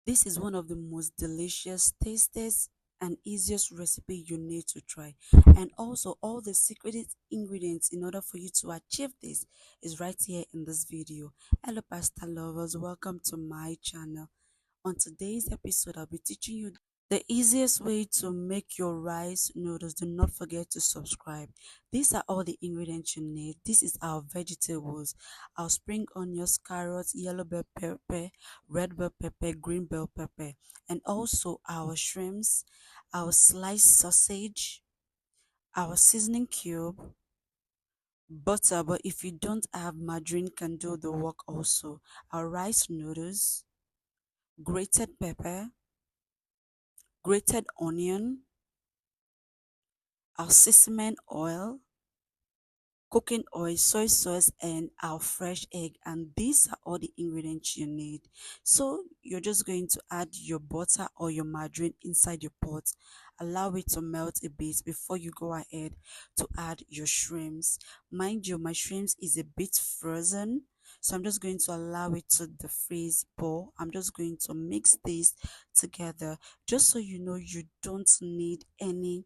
This is one of the most delicious, tastiest, and easiest recipe you need to try. And also, all the secret ingredients in order for you to achieve this is right here in this video. Hello, pasta lovers. Welcome to my channel. On today's episode, I'll be teaching you the easiest way to make your rice noodles. Do not forget to subscribe. These are all the ingredients you need. This is our vegetables: our spring onions, carrots, yellow bell pepper, red bell pepper, green bell pepper, and also our shrimps, our sliced sausage, our seasoning cube, butter, but if you don't have margarine, can do the work also, our rice noodles, grated pepper, grated onion, our sesame oil, cooking oil, soy sauce, and our fresh egg. And these are all the ingredients you need. So you're just going to add your butter or your margarine inside your pot. Allow it to melt a bit before you go ahead to add your shrimps. Mind you, my shrimps is a bit frozen. So I'm just going to allow it to defreeze, but I'm just going to mix this together just so you know you don't need any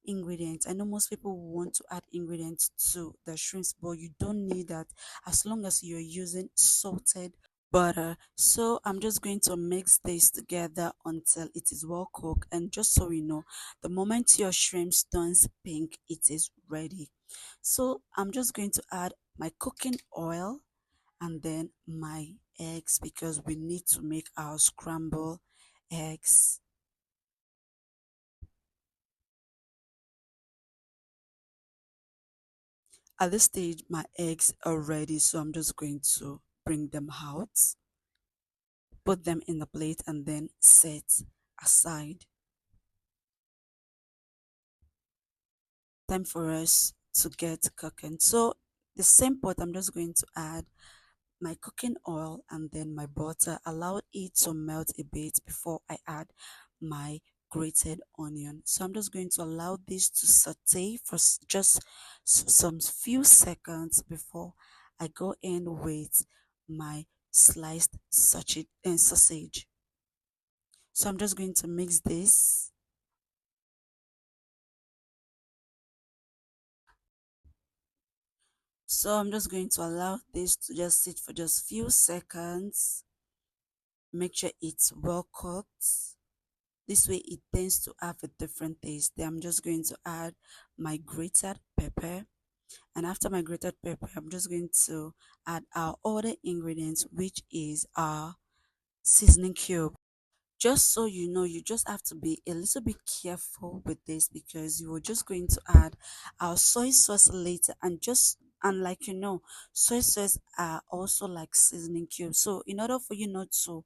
ingredients. I know most people want to add ingredients to the shrimps, but you don't need that as long as you're using salted butter. So I'm just going to mix this together until it is well cooked. And just so you know, the moment your shrimps turns pink, it is ready. So I'm just going to add my cooking oil and then my eggs because we need to make our scrambled eggs. At this stage, my eggs are ready, so I'm just going to bring them out, put them in the plate, and then set aside. Time for us to get cooking. So the same pot, I'm just going to add my cooking oil and then my butter. Allow it to melt a bit before I add my grated onion. So I'm just going to allow this to saute for just some few seconds before I go in with my sliced sausage and sausage. So I'm just going to mix this. So I'm just going to allow this to just sit for just few seconds. Make sure it's well cooked. This way it tends to have a different taste. Then I'm just going to add my grated pepper. And after my grated pepper, I'm just going to add our other ingredients, which is our seasoning cube. Just so you know, you just have to be a little bit careful with this because you are just going to add our soy sauce later and like soy sauce are also like seasoning cubes. So in order for you not to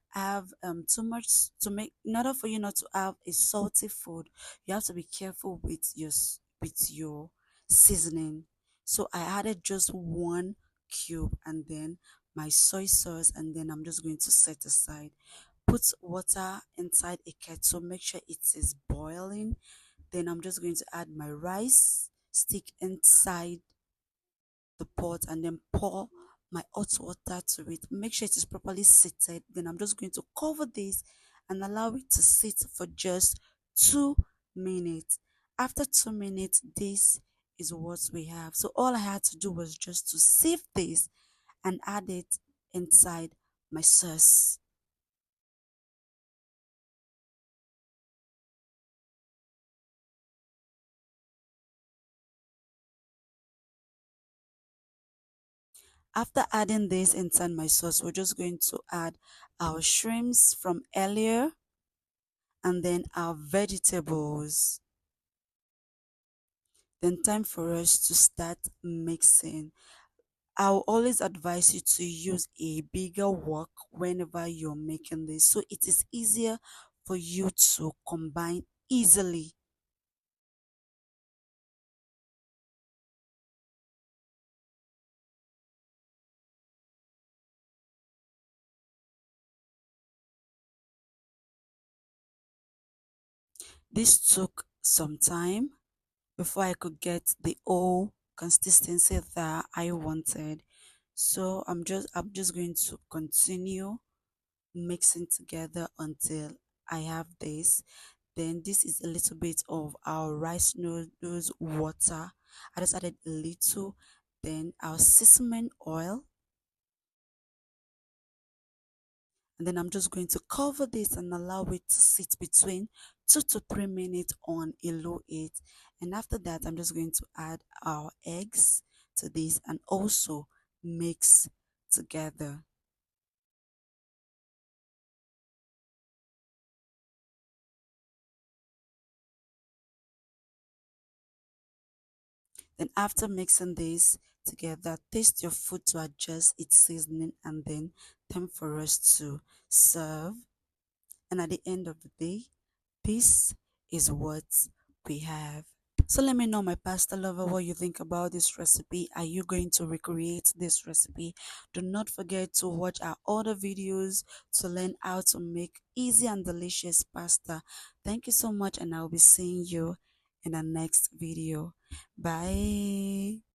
have too much to make in order for you not to have a salty food, you have to be careful with your seasoning. So I added just one cube and then my soy sauce, and then I'm just going to set aside. Put water inside a kettle, make sure it is boiling. Then I'm just going to add my rice, stick inside the pot, and then pour my hot water to it. Make sure it is properly seated. Then I'm just going to cover this and allow it to sit for just 2 minutes. After 2 minutes, this is what we have. So all I had to do was just to sieve this and add it inside my sauce. After adding this inside my sauce, we're just going to add our shrimps from earlier and then our vegetables. Then time for us to start mixing. I'll always advise you to use a bigger wok whenever you're making this so it is easier for you to combine easily. This took some time before I could get the whole consistency that I wanted. So I'm just going to continue mixing together until I have this. Then this is a little bit of our rice noodles water. I just added a little. Then our sesame oil, and then I'm just going to cover this and allow it to sit between 2 to 3 minutes on a low heat. And after that, I'm just going to add our eggs to this and also mix together. Then after mixing this together, taste your food to adjust its seasoning, and then time for us to serve. And at the end of the day, this is what we have. So let me know, my pasta lover, what you think about this recipe. Are you going to recreate this recipe? Do not forget to watch our other videos to learn how to make easy and delicious pasta. Thank you so much, and I'll be seeing you in the next video. Bye.